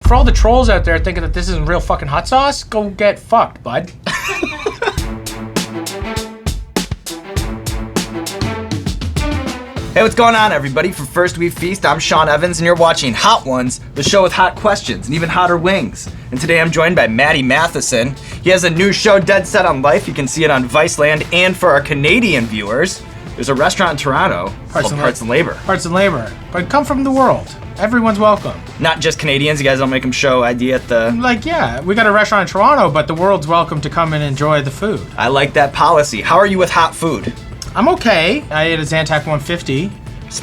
For all the trolls out there thinking that this isn't real fucking hot sauce, go get fucked, bud. Hey, what's going on, everybody? For First We Feast, I'm Sean Evans, and you're watching Hot Ones, the show with hot questions and even hotter wings. And today I'm joined by Matty Matheson. He has a new show, Dead Set on Life. You can see it on Viceland. And for our Canadian viewers, there's a restaurant in Toronto called Parts and Labor. Parts and Labor. But come from the world. Everyone's welcome. Not just Canadians. You guys don't make them show ID at the... Like, yeah, we got a restaurant in Toronto, but the world's welcome to come and enjoy the food. I like that policy. How are you with hot food? I'm okay. I ate a Zantac 150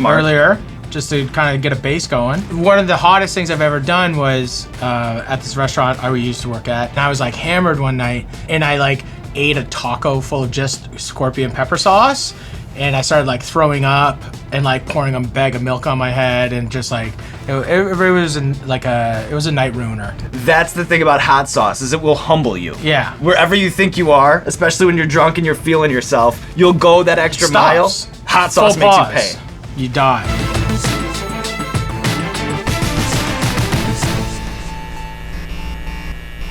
earlier just to kind of get a base going. One of the hottest things I've ever done was at this restaurant I used to work at. And I was like hammered one night and I like ate a taco full of just scorpion pepper sauce. And I started like throwing up and like pouring a bag of milk on my head and just like it was a night ruiner. That's the thing about hot sauce is it will humble you. Yeah. Wherever you think you are, especially when you're drunk and you're feeling yourself, you'll go that extra mile. Hot sauce makes you pay. You die.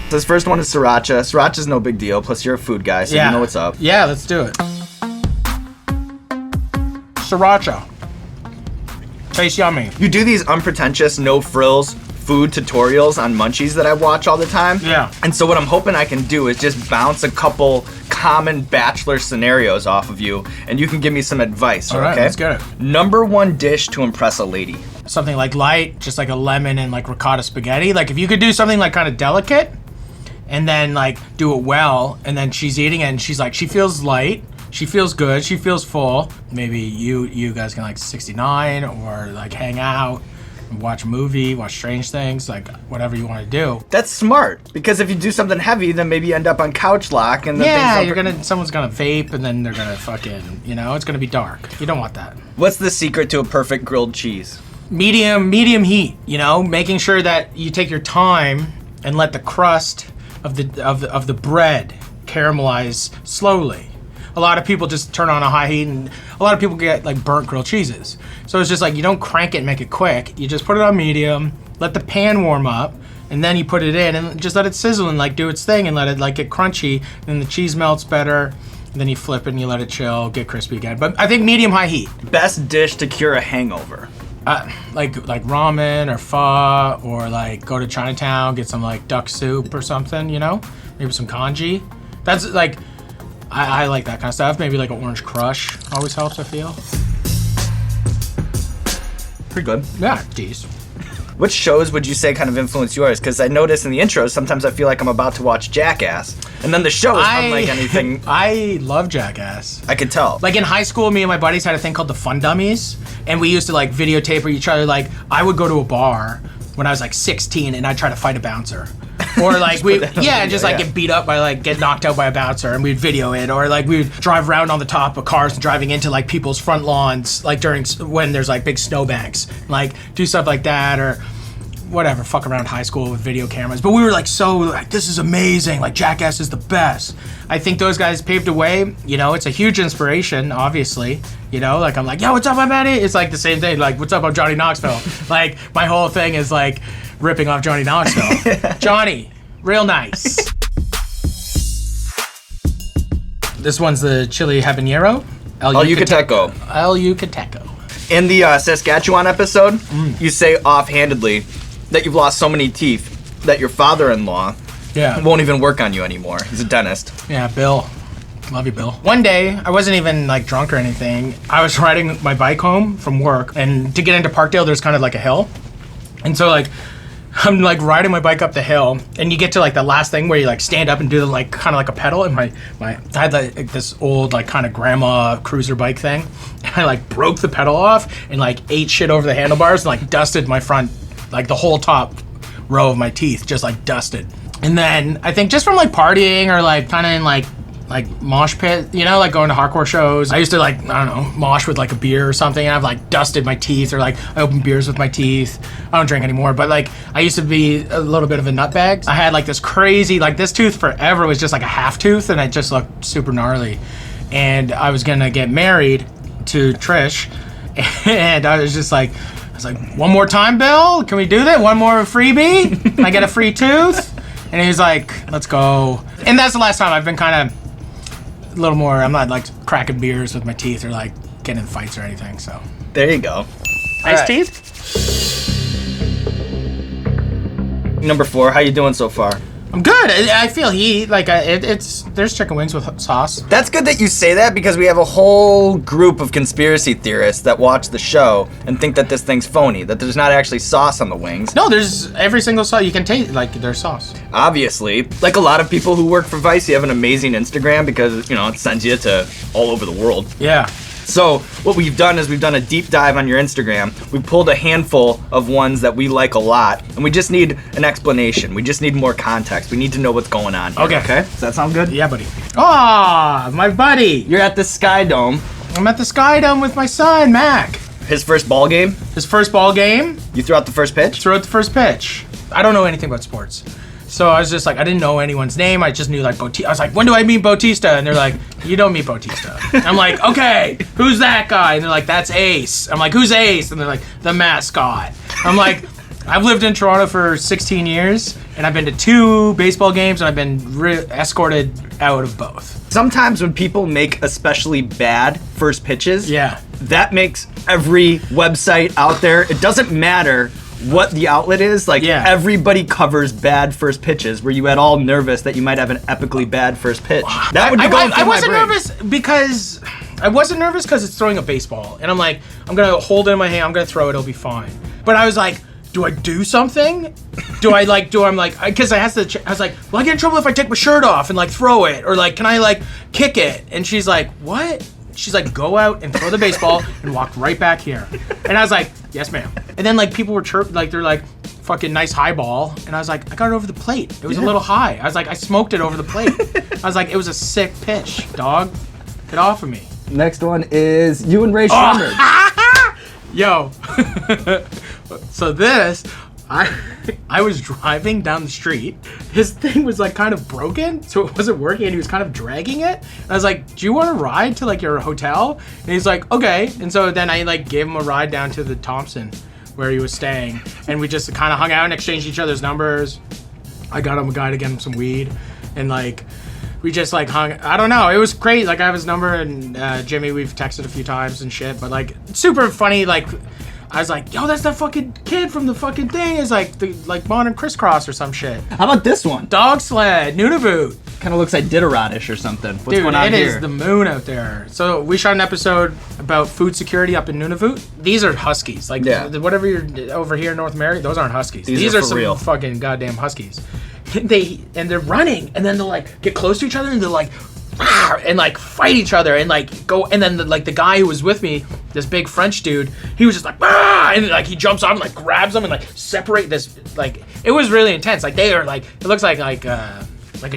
This first one is sriracha. Sriracha's no big deal. Plus, you're a food guy, so you know what's up. Yeah, let's do it. Sriracha. Tastes yummy. You do these unpretentious, no frills food tutorials on Munchies that I watch all the time. Yeah. And so what I'm hoping I can do is just bounce a couple common bachelor scenarios off of you, and you can give me some advice, all right, okay? Let's get it. Number one dish to impress a lady. Something like light, just like a lemon and like ricotta spaghetti. Like if you could do something like kind of delicate and then like do it well, and then she's eating it and she's like, she feels light, she feels good, she feels full. Maybe you guys can like 69 or like hang out, watch a movie, watch Strange Things, like whatever you want to do. That's smart, because if you do something heavy, then maybe you end up on couch lock and then someone's gonna vape and then they're gonna fucking, it's gonna be dark. You don't want that. What's the secret to a perfect grilled cheese? Medium heat, making sure that you take your time and let the crust of the bread caramelize slowly. A lot of people just turn on a high heat, and a lot of people get like burnt grilled cheeses. So it's just like you don't crank it and make it quick. You just put it on medium, let the pan warm up, and then you put it in and just let it sizzle and like do its thing and let it like get crunchy. And then the cheese melts better. And then you flip it and you let it chill, get crispy again. But I think medium high heat. Best dish to cure a hangover. Like ramen or pho, or like go to Chinatown, get some like duck soup or something, maybe some congee. That's like, I like that kind of stuff. Maybe like an orange crush always helps, I feel. Pretty good. Yeah, geez. Which shows would you say kind of influenced yours? Because I notice in the intros, sometimes I feel like I'm about to watch Jackass. And then the show is unlike anything. I love Jackass. I could tell. Like in high school, me and my buddies had a thing called the Fun Dummies. And we used to like videotape each other. Like I would go to a bar when I was like 16 and I'd try to fight a bouncer. Or like get beat up by like get knocked out by a bouncer and we'd video it. Or like we would drive around on the top of cars and driving into like people's front lawns like when there's like big snowbanks. Like do stuff like that or whatever, fuck around high school with video cameras. But we were like so like this is amazing, like Jackass is the best. I think those guys paved the way, it's a huge inspiration, obviously. Like I'm like, yo, what's up, I'm Matty? It's like the same thing, like what's up, I'm Johnny Knoxville. Like my whole thing is like ripping off Johnny Knoxville. Johnny, real nice. This one's the chili habanero. El Yucateco. El Yucateco. In the Saskatchewan episode, you say offhandedly that you've lost so many teeth that your father-in-law won't even work on you anymore. He's a dentist. Yeah, Bill. Love you, Bill. One day, I wasn't even like drunk or anything. I was riding my bike home from work, and to get into Parkdale, there's kind of like a hill. And so like, I'm like riding my bike up the hill, and you get to like the last thing where you like stand up and do the like kind of like a pedal. And I had like this old like kind of grandma cruiser bike thing. And I like broke the pedal off and like ate shit over the handlebars and like dusted my front, like the whole top row of my teeth, just like dusted. And then I think just from like partying or like kind of in like mosh pit, like going to hardcore shows. I used to like, I don't know, mosh with like a beer or something, and I've like dusted my teeth, or like I open beers with my teeth. I don't drink anymore, but like I used to be a little bit of a nutbag. I had like this crazy, like this tooth forever was just like a half tooth, and it just looked super gnarly. And I was gonna get married to Trish, and I was just like, was like, one more time, Bill? Can we do that? One more freebie? Can I get a free tooth? And he was like, let's go. And that's the last time I've been kind of a little more, I'm not like cracking beers with my teeth or like getting in fights or anything, so. There you go. Nice teeth? Number 4, how you doing so far? I'm good. I feel heat. Like there's chicken wings with sauce. That's good that you say that because we have a whole group of conspiracy theorists that watch the show and think that this thing's phony, that there's not actually sauce on the wings. No, there's every single sauce you can taste. Like there's sauce. Obviously, like a lot of people who work for Vice, you have an amazing Instagram because it sends you to all over the world. Yeah. So what we've done is we've done a deep dive on your Instagram. We pulled a handful of ones that we like a lot, and we just need an explanation. We just need more context. We need to know what's going on here. Okay. Does that sound good? Yeah, buddy. Ah, my buddy. You're at the Sky Dome. I'm at the Sky Dome with my son, Mac. His first ball game. His first ball game. You threw out the first pitch? Threw out the first pitch. I don't know anything about sports. So I was just like, I didn't know anyone's name. I just knew like Bautista. I was like, when do I meet Bautista? And they're like, you don't meet Bautista. I'm like, okay, who's that guy? And they're like, that's Ace. I'm like, who's Ace? And they're like, the mascot. I'm like, I've lived in Toronto for 16 years, and I've been to 2 baseball games, and I've been escorted out of both. Sometimes when people make especially bad first pitches, Yeah. that makes every website out there, it doesn't matter what the outlet is, like everybody covers bad first pitches. Were you at all nervous that you might have an epically bad first pitch? That would be going through I wasn't my brain. nervous because it's throwing a baseball, and I'm like, I'm gonna hold it in my hand, I'm gonna throw it, it'll be fine. But I was like, do I do something? Because I was like, will I get in trouble if I take my shirt off and like throw it, or like, can I like kick it? And she's like, what? She's like, go out and throw the baseball and walk right back here. And I was like, yes, ma'am. And then like people were they're like, fucking nice high ball. And I was like, I got it over the plate. It was a little high. I was like, I smoked it over the plate. I was like, it was a sick pitch, dog. Get off of me. Next one is you and Ray Sherman. Yo. So this, I was driving down the street. His thing was like kind of broken, so it wasn't working, and he was kind of dragging it. And I was like, do you want to ride to like your hotel? And he's like, okay. And so then I like gave him a ride down to the Thompson where he was staying, and we just kind of hung out and exchanged each other's numbers. I got him a guy to get him some weed, and like we just like hung. I don't know, it was great. Like I have his number, and Jimmy, we've texted a few times and shit, but like super funny. Like I was like, yo, that's that fucking kid from the fucking thing. Is like the modern crisscross or some shit. How about this one? Dog sled, Nunavut. Kind of looks like Diderot-ish or something. What's Dude, going on it here? is the moon out there. So we shot an episode about food security up in Nunavut. These are huskies. Like whatever you're over here in North America, those aren't huskies. These are some real fucking goddamn huskies. They're running, and then they'll like get close to each other, and they're like and like fight each other, and like go, and then the guy who was with me, this big French dude, he was just like and like he jumps on and like grabs them and like separate this, like it was really intense. Like they are like, it looks like a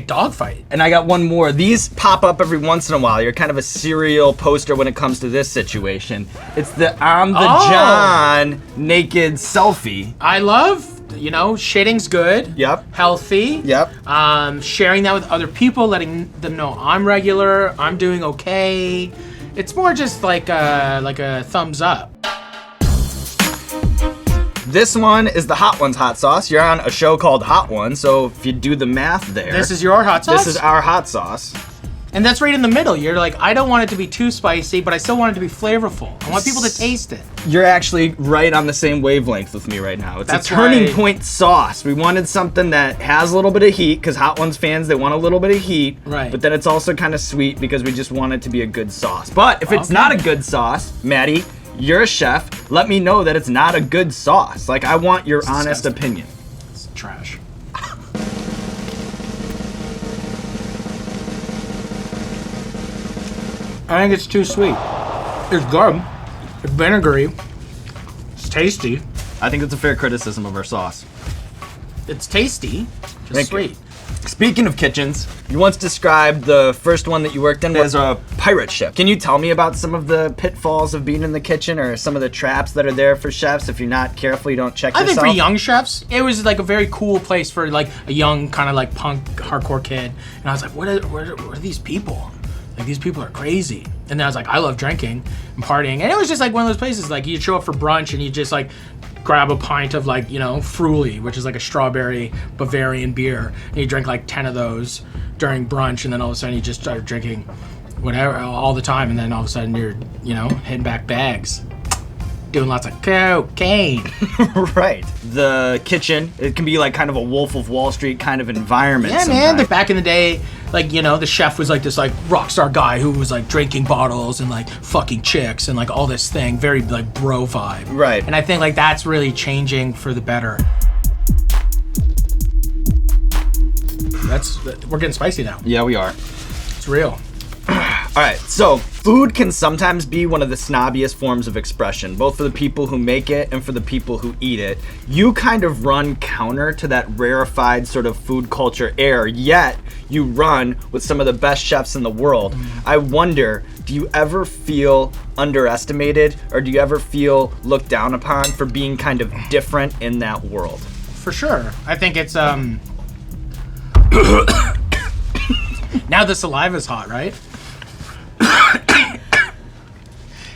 dog fight. And I got one more. These pop up every once in a while. You're kind of a serial poster when it comes to this situation. It's the I'm the John naked selfie. I love, shitting's good. Yep. Healthy. Yep. Sharing that with other people, letting them know I'm regular, I'm doing okay. It's more just like a thumbs up. This one is the Hot Ones hot sauce. You're on a show called Hot Ones, so if you do the math there. This is your hot sauce? This is our hot sauce. And that's right in the middle. You're like, I don't want it to be too spicy, but I still want it to be flavorful. I want people to taste it. You're actually right on the same wavelength with me right now. It's That's a turning point sauce. We wanted something that has a little bit of heat, because Hot Ones fans, they want a little bit of heat. Right. But then it's also kind of sweet because we just want it to be a good sauce. But if it's not a good sauce, Maddie, you're a chef, let me know that it's not a good sauce. Like, I want your honest opinion. It's trash. I think it's too sweet. It's good. It's vinegary. It's tasty. I think that's a fair criticism of our sauce. It's tasty. Just sweet. Speaking of kitchens, you once described the first one that you worked in as a pirate ship. Can you tell me about some of the pitfalls of being in the kitchen, or some of the traps that are there for chefs if you're not careful, you don't check yourself? I think for young chefs, it was like a very cool place for like a young kind of like punk hardcore kid. And I was like, what are these people? Like, these people are crazy. And then I was like, I love drinking and partying. And it was just like one of those places, like, you'd show up for brunch and you just like grab a pint of like, you know, Fruli, which is like a strawberry Bavarian beer. And you drink like 10 of those during brunch. And then all of a sudden you just start drinking whatever all the time. And then all of a sudden you're, you know, hitting back bags. Doing lots of cocaine. Right. The kitchen, it can be like kind of a Wolf of Wall Street kind of environment. Yeah, sometimes. man. Back in the day, like, you know, the chef was like this like rock star guy who was like drinking bottles and like fucking chicks and like all this thing, very like bro vibe. Right. And I think like that's really changing for the better. We're getting spicy now. Yeah, we are. It's real. All right, so food can sometimes be one of the snobbiest forms of expression, both for the people who make it and for the people who eat it. You kind of run counter to that rarefied sort of food culture air, yet you run with some of the best chefs in the world. I wonder, do you ever feel underestimated, or do you ever feel looked down upon for being kind of different in that world? For sure. I think it's now the saliva's hot, right?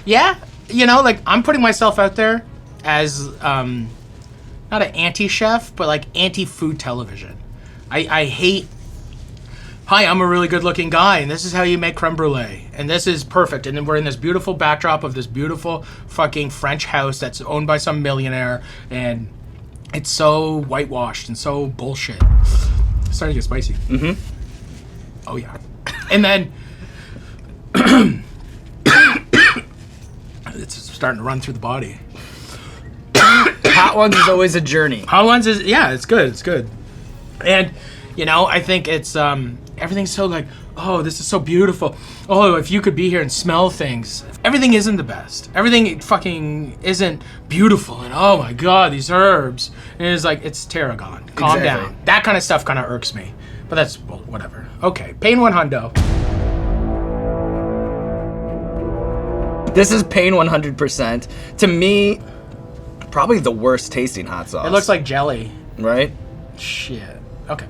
Yeah, you know, like, I'm putting myself out there as not an anti-chef, but like anti-food television. I hate, hi, I'm a really good looking guy and this is how you make creme brulee and this is perfect, and then we're in this beautiful backdrop of this beautiful fucking French house that's owned by some millionaire, and it's so whitewashed and so bullshit. It's starting to get spicy. Mm-hmm. Oh yeah. And then it's starting to run through the body. Hot Ones is always a journey. Hot Ones is, yeah, it's good. And, you know, I think it's, everything's so like, oh, this is so beautiful. Oh, if you could be here and smell things. Everything isn't the best. Everything fucking isn't beautiful. And oh my God, these herbs. And it's like, it's tarragon. Calm Exactly. down. That kind of stuff kind of irks me. But that's, well, whatever. Okay, Pain 100. This is Pain 100%. To me, probably the worst tasting hot sauce. It looks like jelly. Right? Shit. Okay.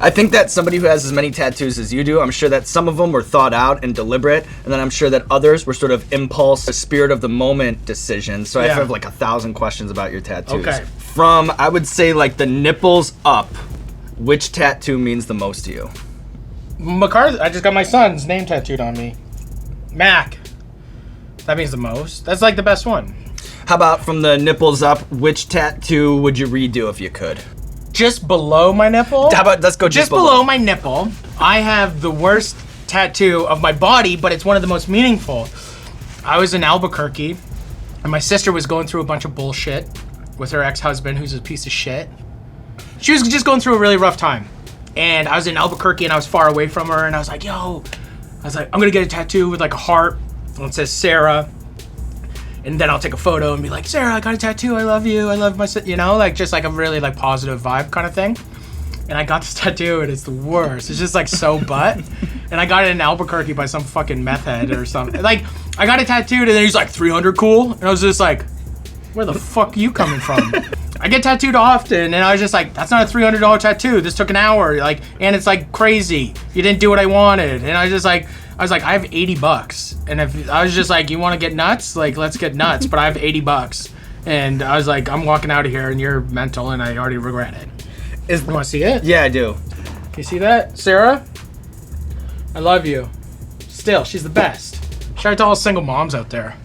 I think that somebody who has as many tattoos as you do, I'm sure that some of them were thought out and deliberate, and then I'm sure that others were sort of impulse, a spirit of the moment decisions. So I Yeah. have like 1,000 questions about your tattoos. Okay. From, I would say, like the nipples up, which tattoo means the most to you? McCarthy, I just got my son's name tattooed on me. Mac. That means the most. That's like the best one. How about from the nipples up, which tattoo would you redo if you could? Just below my nipple? How about, let's go Just below my nipple, I have the worst tattoo of my body, but it's one of the most meaningful. I was in Albuquerque, and my sister was going through a bunch of bullshit with her ex-husband, who's a piece of shit. She was just going through a really rough time. And I was in Albuquerque, and I was far away from her, and I was like, I'm gonna get a tattoo with like a heart, and it says Sarah. And then I'll take a photo and be like, Sarah, I got a tattoo, I love you, I love my sister, you know, like just like a really like positive vibe kind of thing. And I got this tattoo and it's the worst. It's just like so butt. And I got it in Albuquerque by some fucking meth head or something. Like, I got it tattooed and then he's like, 300 cool? And I was just like, where the fuck are you coming from? I get tattooed often, and I was just like, that's not a $300 tattoo. This took an hour, like, and it's like crazy. You didn't do what I wanted. And I was like, I have $80. And if I was just like, you want to get nuts? Like, let's get nuts. But I have $80. And I was like, I'm walking out of here, and you're mental, and I already regret it. You want to see it? Yeah, I do. Can you see that? Sarah? I love you. Still, she's the best. Shout out to all single moms out there.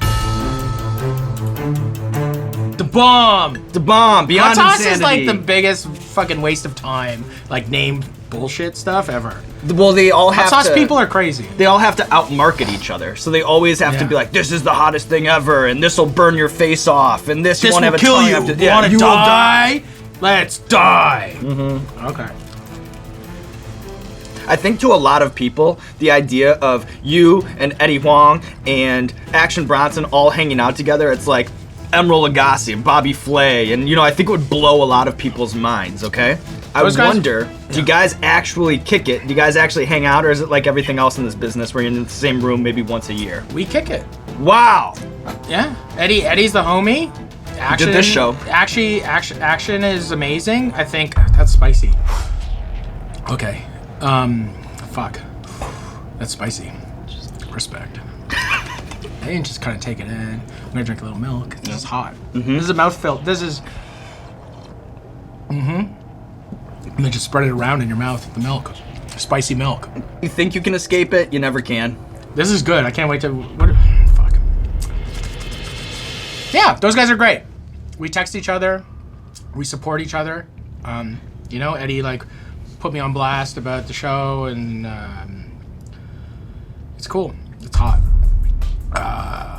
The bomb! The bomb, beyond Hot sauce insanity. is like the biggest fucking waste of time, like name bullshit stuff ever. Well, they all have Hot sauce to, people are crazy. They all have to outmarket each other, so they always have to Yeah. be like, "This is the hottest thing ever," and "This will burn your face off," and "This, This won't will have a kill tongue you. after- You yeah, want to you will die? Let's die. Mm-hmm. Okay. I think to a lot of people, the idea of you and Eddie Huang and Action Bronson all hanging out together, it's like Emeril Lagasse and Bobby Flay, and I think it would blow a lot of people's minds, okay? I Those guys- wonder, do you guys actually kick it? Do you guys actually hang out, or is it like everything else in this business where you're in the same room maybe once a year? We kick it. Wow! Yeah. Eddie's the homie. Action, did this show. Action is amazing. I think that's spicy. Okay. Fuck. That's spicy. Respect. And just kind of take it in. I'm gonna drink a little milk. This is hot. This is a mouthfeel. This is. And then just spread it around in your mouth with the milk. Spicy milk. You think you can escape it? You never can. This is good. I can't wait to. Fuck. Yeah, those guys are great. We text each other. We support each other. You know, Eddie like put me on blast about the show, and it's cool. It's hot.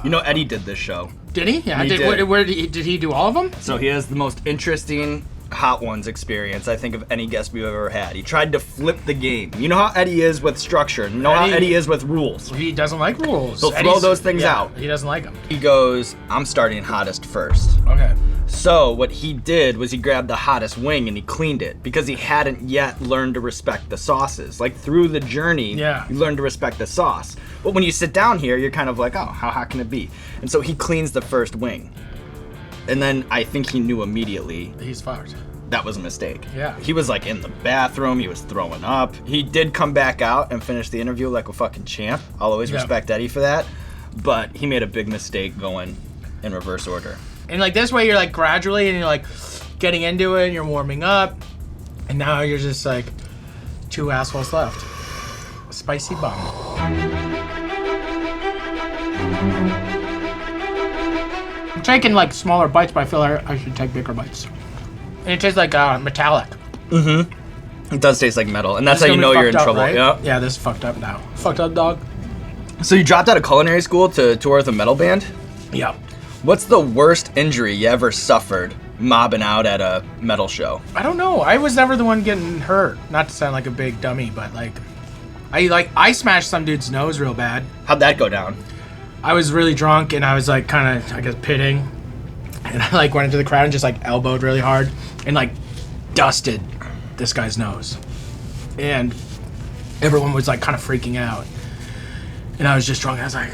You know, Eddie did this show. Did he? Yeah. He did. Where did he do all of them? So he has the most interesting Hot Ones experience, I think, of any guest we've ever had. He tried to flip the game. You know how Eddie is with structure. You know how Eddie is with rules. He doesn't like rules. He'll throw those things out. He doesn't like them. He goes, I'm starting hottest first. Okay. So what he did was he grabbed the hottest wing and he cleaned it because he hadn't yet learned to respect the sauces. Like through the journey, you learn to respect the sauce. But when you sit down here, you're kind of like, oh, how hot can it be? And so he cleans the first wing. And then I think he knew immediately he's fucked. That was a mistake. Yeah. He was like in the bathroom, he was throwing up. He did come back out and finish the interview like a fucking champ. I'll always respect Eddie for that. But he made a big mistake going in reverse order. And like this way, you're like gradually and you're like getting into it and you're warming up. And now you're just like 2 assholes left. Spicy bum. I'm taking like smaller bites, but I feel like I should take bigger bites. And it tastes like metallic. It does taste like metal, and that's how you know you're in trouble. Right? Yeah. Yeah, this is fucked up now. Fucked up, dog. So you dropped out of culinary school to tour with a metal band? Yeah. What's the worst injury you ever suffered mobbing out at a metal show? I don't know. I was never the one getting hurt. Not to sound like a big dummy, but I smashed some dude's nose real bad. How'd that go down? I was really drunk and I was like kind of, I guess, pitting. And I like went into the crowd and just like elbowed really hard and like dusted this guy's nose. And everyone was like kind of freaking out. And I was just drunk. I was like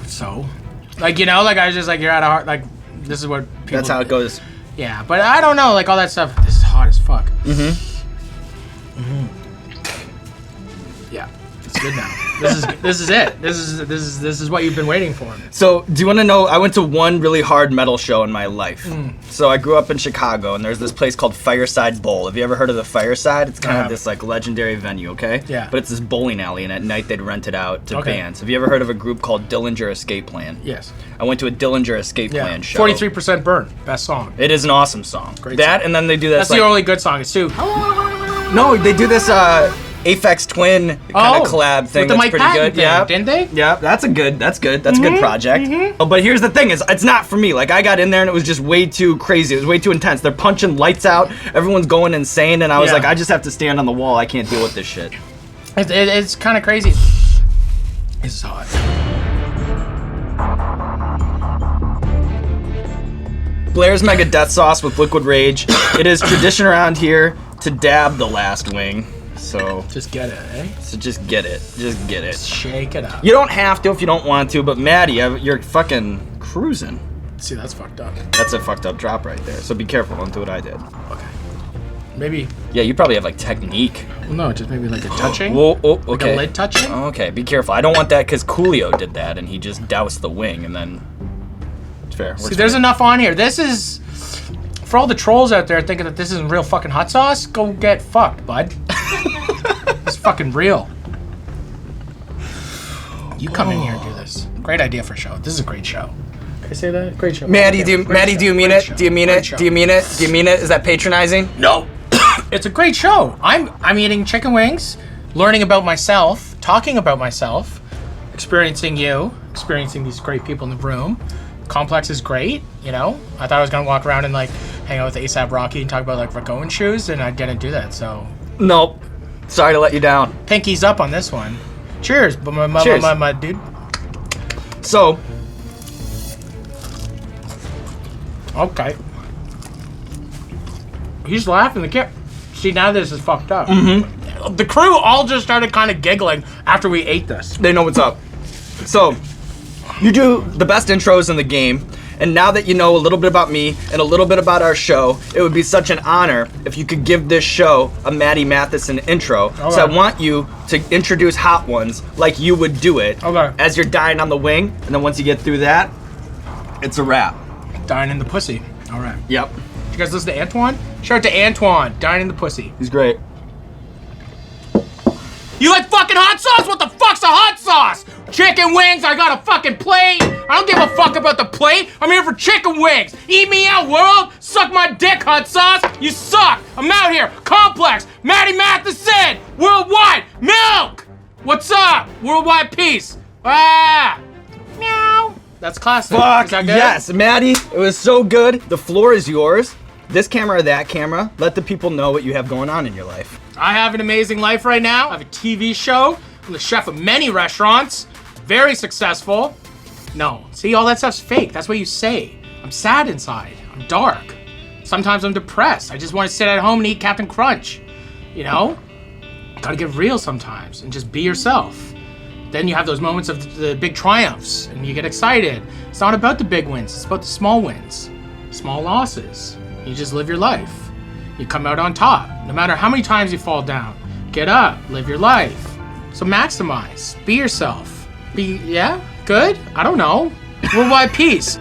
so? Like, you know, like I was just like, you're out of heart. Like, this is what people... That's how it goes. Yeah, but I don't know, like all that stuff. This is hot as fuck. Yeah, it's good now. This is it. This is what you've been waiting for. So, do you want to know? I went to one really hard metal show in my life. So I grew up in Chicago, and there's this place called Fireside Bowl. Have you ever heard of the Fireside? It's kind of this like legendary venue, okay? Yeah. But it's this bowling alley, and at night they'd rent it out to bands. Have you ever heard of a group called Dillinger Escape Plan? Yes. I went to a Dillinger Escape Plan show. 43% Burn, best song. It is an awesome song. Great that, song. and then they do this. That's the only good song. It's too. No, they do this Aphex Twin kind of collab thing. With the that's Mike pretty Patton good. thing, Yeah, didn't they? Yeah, that's a good project. Oh, but here's the thing: is it's not for me. Like I got in there and it was just way too crazy. It was way too intense. They're punching lights out. Everyone's going insane, and I was like, I just have to stand on the wall. I can't deal with this shit. It's kind of crazy. It's hot. Blair's Mega Death Sauce with Liquid Rage. It is tradition around here to dab the last wing. So just get it, eh? So just get it. Just get it. Shake it up. You don't have to if you don't want to, but Maddie, you're fucking cruising. See, that's fucked up. That's a fucked up drop right there. So be careful. Don't do what I did. Okay. Maybe. Yeah, you probably have like technique. Well, no, just maybe like a touching. Whoa, oh, okay. Like a lid touching. Okay, be careful. I don't want that because Coolio did that and he just doused the wing and then. It's fair. See, there's enough on here. This is. For all the trolls out there thinking that this isn't real fucking hot sauce, go get fucked, bud. It's fucking real. You come in here and do this. Great idea for a show. This is a great show. Can I say that? Great show. Maddie, do you mean it? Do you mean it? Do you mean it? Do you mean it? Is that patronizing? No. It's a great show. I'm eating chicken wings, learning about myself, talking about myself, experiencing these great people in the room. Complex is great, you know. I thought I was gonna walk around and like hang out with ASAP Rocky and talk about like Ragoan shoes, and I didn't do that. So nope. Sorry to let you down. Pinky's up on this one. Cheers, Cheers. my dude. So. Okay. He's laughing. The kid. See, now this is fucked up. The crew all just started kind of giggling after we ate this. They know what's up. So. You do the best intros in the game, And now that you know a little bit about me and a little bit about our show, it would be such an honor if you could give this show a Matty Matheson intro. Okay. So I want you to introduce Hot Ones like you would do it as you're dying on the wing. And then once you get through that, it's a wrap. Dying in the pussy. All right. Yep. Did you guys listen to Antoine? Shout out to Antoine. Dying in the pussy. He's great. You like fucking hot sauce? What the fuck's a hot sauce? Chicken wings, I got a fucking plate. I don't give a fuck about the plate. I'm here for chicken wings. Eat me out, world. Suck my dick, hot sauce. You suck. I'm out here. Complex. Matty Matheson. Worldwide. Milk. What's up? Worldwide peace. Ah. Meow. That's classic. Fuck, Is that good? yes, Matty, it was so good. The floor is yours. This camera or that camera, let the people know what you have going on in your life. I have an amazing life right now. I have a TV show. I'm the chef of many restaurants. Very successful. No, see, all that stuff's fake. That's what you say. I'm sad inside. I'm dark. Sometimes I'm depressed. I just want to sit at home and eat Captain Crunch. You know? Gotta get real sometimes and just be yourself. Then you have those moments of the big triumphs and you get excited. It's not about the big wins. It's about the small wins, small losses. You just live your life. You come out on top, no matter how many times you fall down. Get up, live your life. So maximize, be yourself. Yeah, good? I don't know. Worldwide peace.